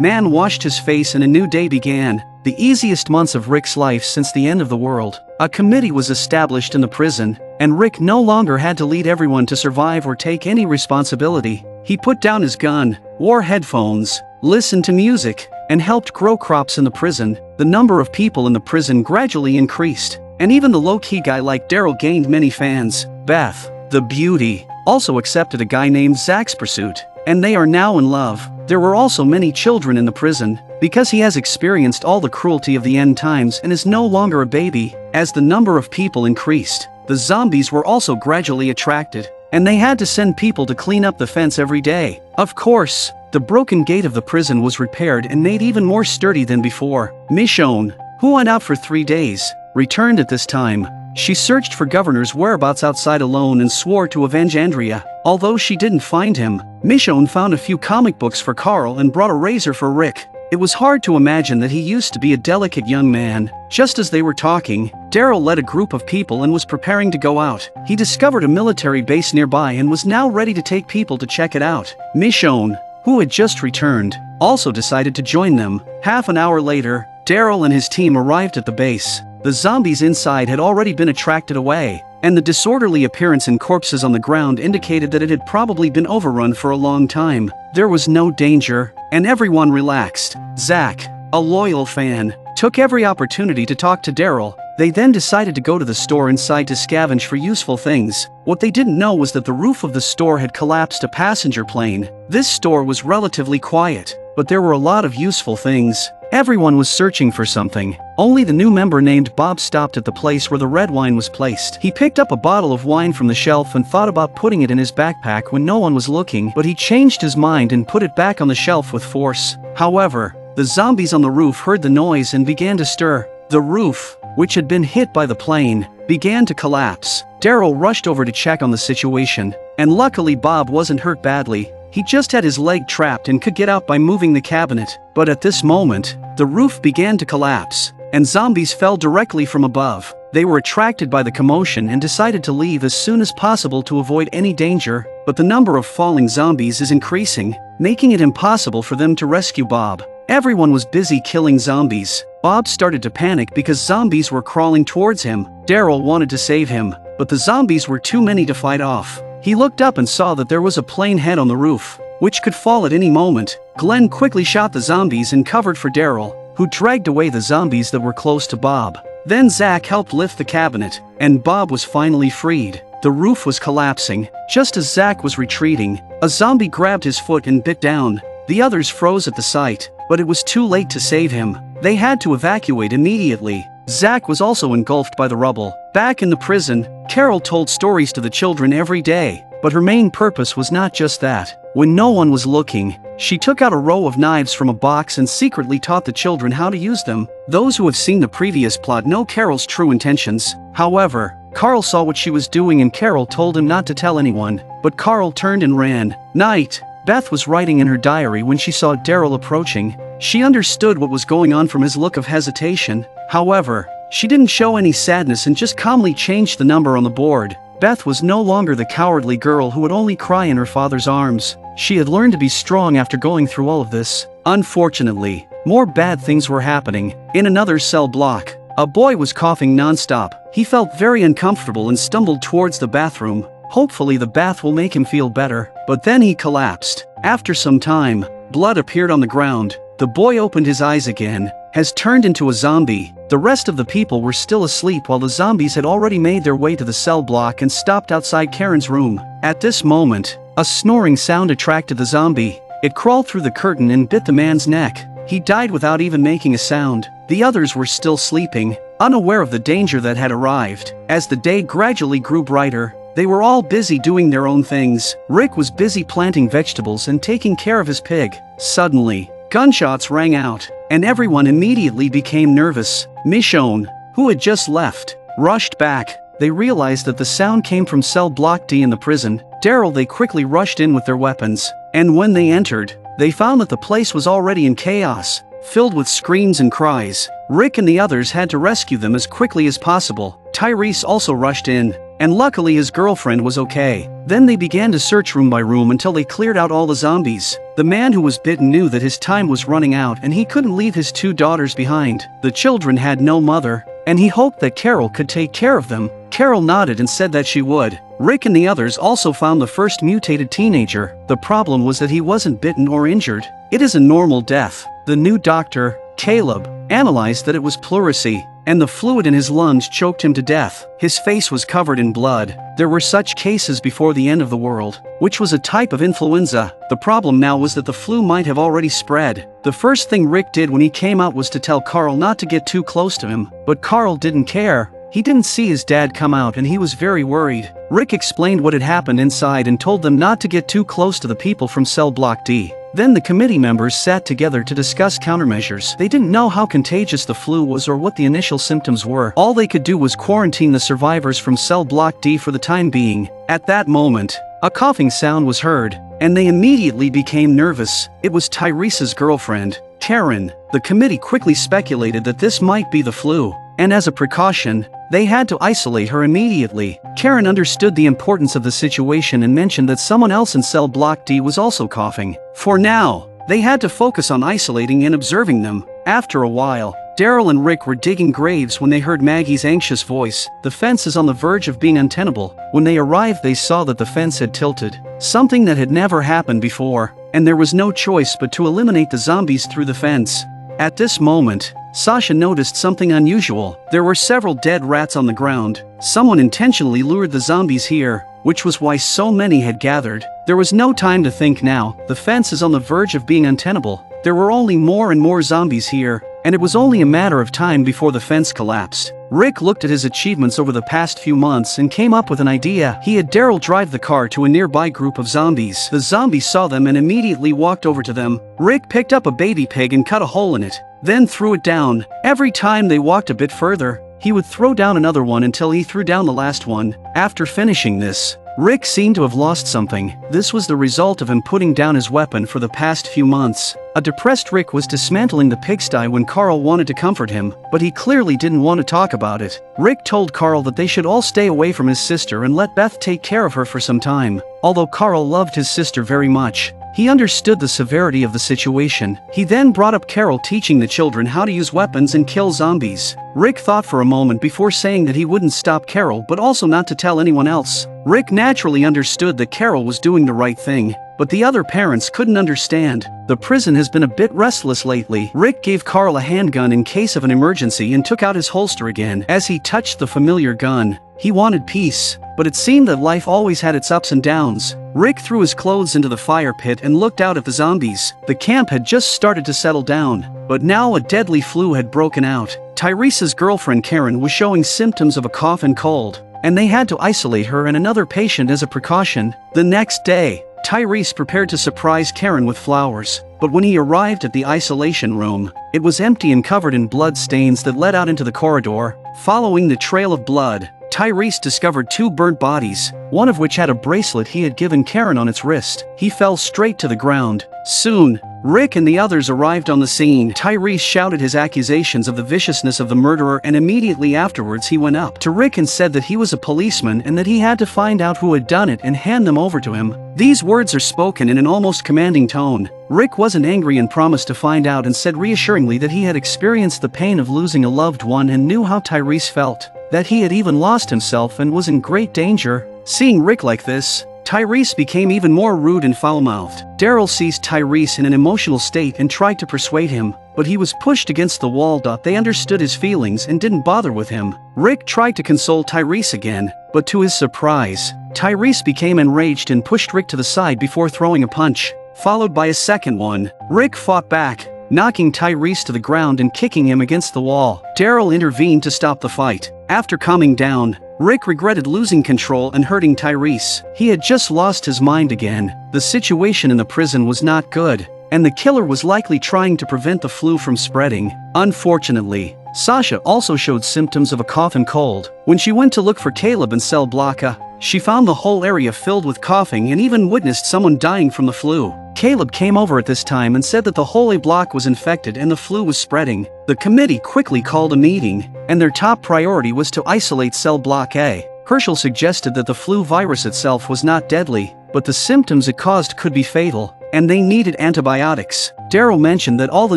Man washed his face and a new day began, the easiest months of Rick's life since the end of the world. A committee was established in the prison, and Rick no longer had to lead everyone to survive or take any responsibility. He put down his gun, wore headphones, listened to music, and helped grow crops in the prison. The number of people in the prison gradually increased, and even the low-key guy like Daryl gained many fans. Beth, the beauty, also accepted a guy named Zach's pursuit, and they are now in love. There were also many children in the prison, because he has experienced all the cruelty of the end times and is no longer a baby. As the number of people increased, the zombies were also gradually attracted, and they had to send people to clean up the fence every day. Of course, the broken gate of the prison was repaired and made even more sturdy than before. Michonne, who went out for 3 days, returned at this time. She searched for Governor's whereabouts outside alone and swore to avenge Andrea. Although she didn't find him, Michonne found a few comic books for Carl and brought a razor for Rick. It was hard to imagine that he used to be a delicate young man. Just as they were talking, Daryl led a group of people and was preparing to go out. He discovered a military base nearby and was now ready to take people to check it out. Michonne, who had just returned, also decided to join them. Half an hour later, Daryl and his team arrived at the base. The zombies inside had already been attracted away, and the disorderly appearance and corpses on the ground indicated that it had probably been overrun for a long time. There was no danger, and everyone relaxed. Zach, a loyal fan, took every opportunity to talk to Daryl. They then decided to go to the store inside to scavenge for useful things. What they didn't know was that the roof of the store had collapsed a passenger plane. This store was relatively quiet, but there were a lot of useful things. Everyone was searching for something. Only the new member named Bob stopped at the place where the red wine was placed. He picked up a bottle of wine from the shelf and thought about putting it in his backpack when no one was looking, but he changed his mind and put it back on the shelf with force. However, the zombies on the roof heard the noise and began to stir. The roof, which had been hit by the plane, began to collapse. Daryl rushed over to check on the situation, and luckily Bob wasn't hurt badly. He just had his leg trapped and could get out by moving the cabinet. But at this moment, the roof began to collapse, and zombies fell directly from above. They were attracted by the commotion and decided to leave as soon as possible to avoid any danger, but the number of falling zombies is increasing, making it impossible for them to rescue Bob. Everyone was busy killing zombies. Bob started to panic because zombies were crawling towards him. Daryl wanted to save him, but the zombies were too many to fight off. He looked up and saw that there was a plane head on the roof, which could fall at any moment. Glenn quickly shot the zombies and covered for Daryl, who dragged away the zombies that were close to Bob. Then Zach helped lift the cabinet, and Bob was finally freed. The roof was collapsing. Just as Zach was retreating, a zombie grabbed his foot and bit down. The others froze at the sight, but it was too late to save him. They had to evacuate immediately. Zach was also engulfed by the rubble. Back in the prison, Carol told stories to the children every day, but her main purpose was not just that. When no one was looking, she took out a row of knives from a box and secretly taught the children how to use them. Those who have seen the previous plot know Carol's true intentions. However, Carl saw what she was doing and Carol told him not to tell anyone, but Carl turned and ran. Night. Beth was writing in her diary when she saw Daryl approaching. She understood what was going on from his look of hesitation. However, she didn't show any sadness and just calmly changed the number on the board. Beth was no longer the cowardly girl who would only cry in her father's arms. She had learned to be strong after going through all of this. Unfortunately, more bad things were happening. In another cell block, a boy was coughing nonstop. He felt very uncomfortable and stumbled towards the bathroom. Hopefully the bath will make him feel better. But then he collapsed. After some time, blood appeared on the ground. The boy opened his eyes again, has turned into a zombie. The rest of the people were still asleep while the zombies had already made their way to the cell block and stopped outside Karen's room. At this moment, a snoring sound attracted the zombie. It crawled through the curtain and bit the man's neck. He died without even making a sound. The others were still sleeping, unaware of the danger that had arrived. As the day gradually grew brighter, they were all busy doing their own things. Rick was busy planting vegetables and taking care of his pig. Suddenly, gunshots rang out, and everyone immediately became nervous. Michonne, who had just left, rushed back. They realized that the sound came from cell block D in the prison. Daryl they quickly rushed in with their weapons, and when they entered, they found that the place was already in chaos, filled with screams and cries. Rick and the others had to rescue them as quickly as possible. Tyrese also rushed in, and luckily his girlfriend was okay. Then they began to search room by room until they cleared out all the zombies. The The man who was bitten knew that his time was running out and he couldn't leave his 2 daughters behind. The children had no mother, and he hoped that Carol could take care of them. Carol nodded and said that she would. Rick and the others also found the first mutated teenager. The problem was that he wasn't bitten or injured. It is a normal death. The new doctor, Caleb, analyzed that it was pleurisy, and the fluid in his lungs choked him to death. His face was covered in blood. There were such cases before the end of the world, which was a type of influenza. The problem now was that the flu might have already spread. The first thing Rick did when he came out was to tell Carl not to get too close to him, but Carl didn't care. He didn't see his dad come out and he was very worried. Rick explained what had happened inside and told them not to get too close to the people from cell block D. Then the committee members sat together to discuss countermeasures. They didn't know how contagious the flu was or what the initial symptoms were. All they could do was quarantine the survivors from cell block D for the time being. At that moment, a coughing sound was heard, and they immediately became nervous. It was Tyrese's girlfriend, Karen. The committee quickly speculated that this might be the flu, and as a precaution, they had to isolate her immediately. Karen understood the importance of the situation and mentioned that someone else in cell block D was also coughing. For now, they had to focus on isolating and observing them. After a while, Daryl and Rick were digging graves when they heard Maggie's anxious voice. The fence is on the verge of being untenable. When they arrived, they saw that the fence had tilted, something that had never happened before, and there was no choice but to eliminate the zombies through the fence. At this moment, Sasha noticed something unusual. There were several dead rats on the ground. Someone intentionally lured the zombies here, which was why so many had gathered. There was no time to think now. The fence is on the verge of being untenable. There were only more and more zombies here, and it was only a matter of time before the fence collapsed. Rick looked at his achievements over the past few months and came up with an idea. He had Daryl drive the car to a nearby group of zombies. The zombies saw them and immediately walked over to them. Rick picked up a baby pig and cut a hole in it, then threw it down. Every time they walked a bit further, he would throw down another one until he threw down the last one. After finishing this, Rick seemed to have lost something. This was the result of him putting down his weapon for the past few months. A depressed Rick was dismantling the pigsty when Carl wanted to comfort him, but he clearly didn't want to talk about it. Rick told Carl that they should all stay away from his sister and let Beth take care of her for some time. Although Carl loved his sister very much, he understood the severity of the situation. He then brought up Carol teaching the children how to use weapons and kill zombies. Rick thought for a moment before saying that he wouldn't stop Carol but also not to tell anyone else. Rick naturally understood that Carol was doing the right thing, but the other parents couldn't understand. The prison has been a bit restless lately. Rick gave Carl a handgun in case of an emergency and took out his holster again. As he touched the familiar gun, he wanted peace, but it seemed that life always had its ups and downs. Rick threw his clothes into the fire pit and looked out at the zombies. The camp had just started to settle down, but now a deadly flu had broken out. Tyrese's girlfriend Karen was showing symptoms of a cough and cold, and they had to isolate her and another patient as a precaution. The next day, Tyrese prepared to surprise Karen with flowers, but when he arrived at the isolation room, it was empty and covered in blood stains that led out into the corridor. Following the trail of blood, Tyrese discovered 2 burnt bodies, one of which had a bracelet he had given Karen on its wrist. He fell straight to the ground. Soon, Rick and the others arrived on the scene. Tyrese shouted his accusations of the viciousness of the murderer, and immediately afterwards he went up to Rick and said that he was a policeman and that he had to find out who had done it and hand them over to him. These words are spoken in an almost commanding tone. Rick wasn't angry and promised to find out and said reassuringly that he had experienced the pain of losing a loved one and knew how Tyrese felt, that he had even lost himself and was in great danger. Seeing Rick like this, Tyrese became even more rude and foul-mouthed. Daryl sees Tyrese in an emotional state and tried to persuade him, but he was pushed against the wall. They understood his feelings and didn't bother with him. Rick tried to console Tyrese again, but to his surprise, Tyrese became enraged and pushed Rick to the side before throwing a punch, followed by a second one. Rick fought back, knocking Tyrese to the ground and kicking him against the wall. Daryl intervened to stop the fight. After calming down, Rick regretted losing control and hurting Tyrese. He had just lost his mind again. The situation in the prison was not good, and the killer was likely trying to prevent the flu from spreading. Unfortunately, Sasha also showed symptoms of a cough and cold. When she went to look for Caleb in cell block A, she found the whole area filled with coughing and even witnessed someone dying from the flu. Caleb came over at this time and said that the whole A block was infected and the flu was spreading. The committee quickly called a meeting, and their top priority was to isolate cell block A. Herschel suggested that the flu virus itself was not deadly, but the symptoms it caused could be fatal. and they needed antibiotics. Daryl mentioned that all the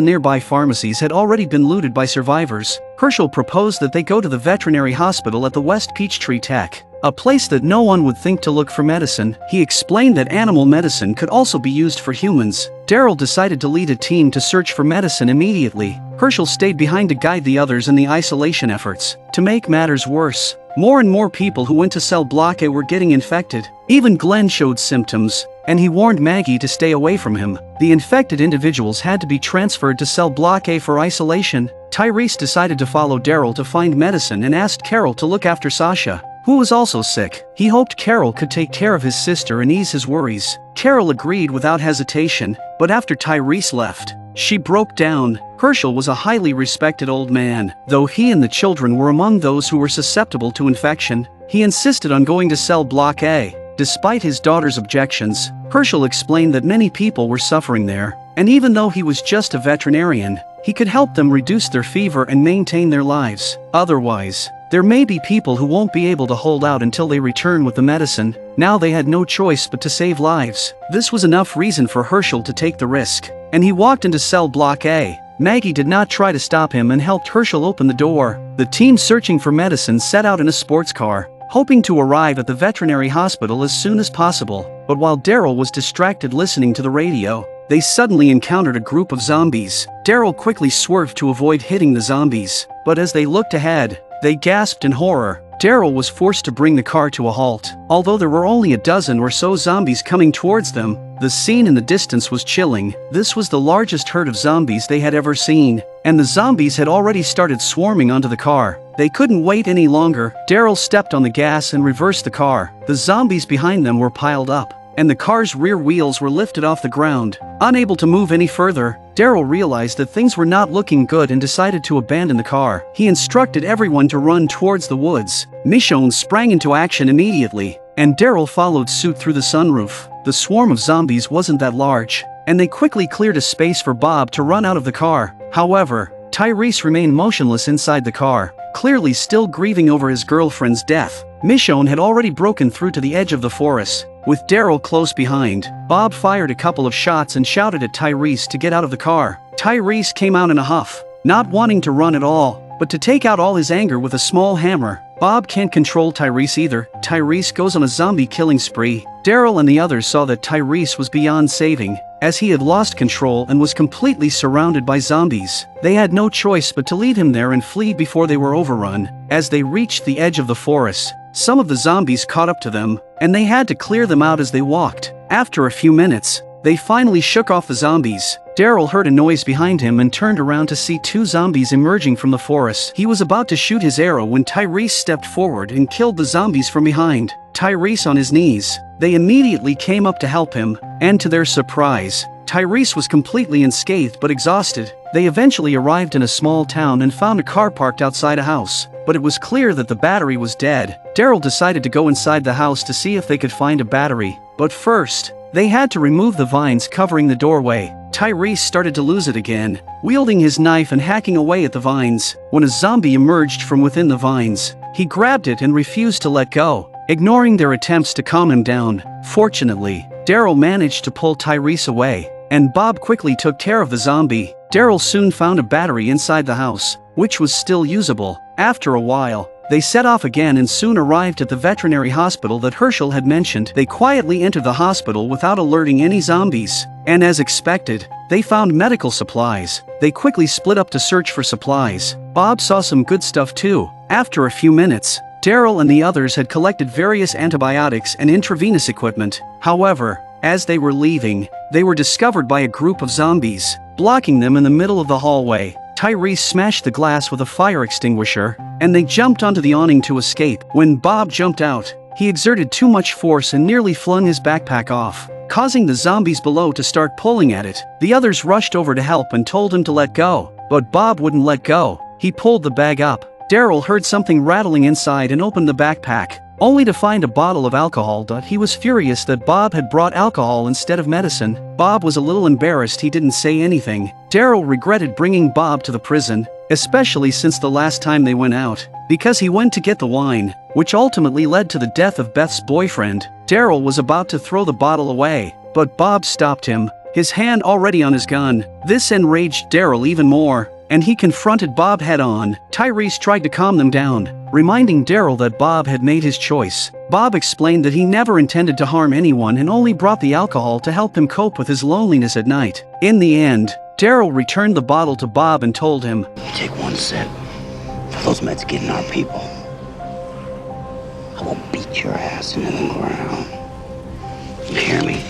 nearby pharmacies had already been looted by survivors. Herschel proposed that they go to the veterinary hospital at the West Peachtree Tech, a place that no one would think to look for medicine. He explained that animal medicine could also be used for humans. Daryl decided to lead a team to search for medicine immediately. Herschel stayed behind to guide the others in the isolation efforts. To make matters worse, more and more people who went to cell block A were getting infected. Even Glenn showed symptoms, and he warned Maggie to stay away from him. The infected individuals had to be transferred to cell block A for isolation. Tyrese decided to follow Daryl to find medicine and asked Carol to look after Sasha, who was also sick. He hoped Carol could take care of his sister and ease his worries. Carol agreed without hesitation, but after Tyrese left, she broke down. Herschel was a highly respected old man. Though he and the children were among those who were susceptible to infection, he insisted on going to cell block A. Despite his daughter's objections, Herschel explained that many people were suffering there, and even though he was just a veterinarian, he could help them reduce their fever and maintain their lives. Otherwise, there may be people who won't be able to hold out until they return with the medicine. Now they had no choice but to save lives. This was enough reason for Herschel to take the risk, and he walked into cell block A. Maggie did not try to stop him and helped Herschel open the door. The team searching for medicine set out in a sports car, hoping to arrive at the veterinary hospital as soon as possible. But while Daryl was distracted listening to the radio, they suddenly encountered a group of zombies. Daryl quickly swerved to avoid hitting the zombies, but as they looked ahead, they gasped in horror. Daryl was forced to bring the car to a halt. Although there were only a dozen or so zombies coming towards them, the scene in the distance was chilling. This was the largest herd of zombies they had ever seen, and the zombies had already started swarming onto the car. They couldn't wait any longer. Daryl stepped on the gas and reversed the car. The zombies behind them were piled up, and the car's rear wheels were lifted off the ground. Unable to move any further, Daryl realized that things were not looking good and decided to abandon the car. He instructed everyone to run towards the woods. Michonne sprang into action immediately, and Daryl followed suit through the sunroof. The swarm of zombies wasn't that large, and they quickly cleared a space for Bob to run out of the car. However, Tyrese remained motionless inside the car, clearly still grieving over his girlfriend's death. Michonne had already broken through to the edge of the forest, with Daryl close behind. Bob fired a couple of shots and shouted at Tyrese to get out of the car. Tyrese came out in a huff, not wanting to run at all, but to take out all his anger with a small hammer. Bob can't control Tyrese either. Tyrese goes on a zombie killing spree. Daryl and the others saw that Tyrese was beyond saving, as he had lost control and was completely surrounded by zombies. They had no choice but to leave him there and flee before they were overrun. As they reached the edge of the forest, some of the zombies caught up to them, and they had to clear them out as they walked. After a few minutes, they finally shook off the zombies. Daryl heard a noise behind him and turned around to see two zombies emerging from the forest. He was about to shoot his arrow when Tyrese stepped forward and killed the zombies from behind. Tyrese on his knees. They immediately came up to help him, and to their surprise, Tyrese was completely unscathed but exhausted. They eventually arrived in a small town and found a car parked outside a house, but it was clear that the battery was dead. Daryl decided to go inside the house to see if they could find a battery, but first, they had to remove the vines covering the doorway. Tyrese started to lose it again, wielding his knife and hacking away at the vines, when a zombie emerged from within the vines. He grabbed it and refused to let go, ignoring their attempts to calm him down. Fortunately, Daryl managed to pull Tyrese away, and Bob quickly took care of the zombie. Daryl soon found a battery inside the house, which was still usable. After a while, they set off again and soon arrived at the veterinary hospital that Herschel had mentioned. They quietly entered the hospital without alerting any zombies, and as expected, they found medical supplies. They quickly split up to search for supplies. Bob saw some good stuff too. After a few minutes, Daryl and the others had collected various antibiotics and intravenous equipment. However, as they were leaving, they were discovered by a group of zombies, blocking them in the middle of the hallway. Tyrese smashed the glass with a fire extinguisher, and they jumped onto the awning to escape. When Bob jumped out, he exerted too much force and nearly flung his backpack off, causing the zombies below to start pulling at it. The others rushed over to help and told him to let go, but Bob wouldn't let go. He pulled the bag up. Daryl heard something rattling inside and opened the backpack, only to find a bottle of alcohol. He was furious that Bob had brought alcohol instead of medicine. Bob was a little embarrassed he didn't say anything. Daryl regretted bringing Bob to the prison, especially since the last time they went out, because he went to get the wine, which ultimately led to the death of Beth's boyfriend. Daryl was about to throw the bottle away, but Bob stopped him. his hand already on his gun. This enraged Daryl even more, and he confronted Bob head-on. Tyrese tried to calm them down, reminding Daryl that Bob had made his choice. Bob explained that he never intended to harm anyone and only brought the alcohol to help him cope with his loneliness at night. In the end, Daryl returned the bottle to Bob and told him, "You take one sip. If those meds getting our people, I will beat your ass into the ground. You hear me?"